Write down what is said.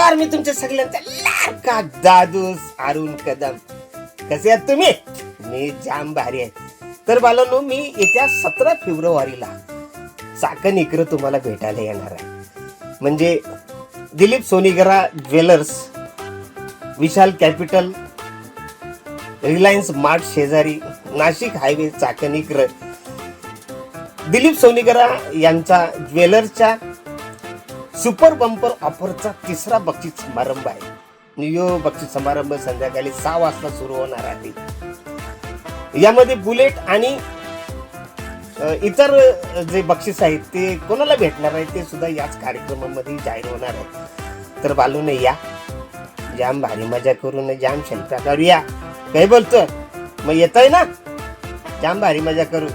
नमस्कार, मी तुमच्या सगळ्यांचा लाडका दादूस अरुण कदम. कसे आहात तुम्ही? मी जाम भारी आहे. तर बालांनो, मी येत्या 17 फेब्रुवारीला चाकण इकडे तुम्हाला भेटायला येणार आहे. म्हणजे दिलीप सोनीगरा ज्वेलर्स, विशाल कॅपिटल, रिलायन्स मार्ट शेजारी, नाशिक हायवे चाकण इकडे दिलीप सोनीगरा यांचा ज्वेलर्सच्या सुपर बंपर ऑफरचा तिसरा बक्षीस समारंभ आहे. यो बक्षीस समारंभ संध्याकाळी 6 वाजता सुरू होणार आहे. यामध्ये बुलेट आणि इतर जे बक्षीस आहेत ते कोणाला भेटणार आहे ते सुद्धा याच कार्यक्रमामध्ये जाहीर होणार आहे. तर बालून या, जाम भारी मजा करून जाम सेल्फ्या करूया. काय बोलतो? मग येतोय ना? जाम भारी मजा करू.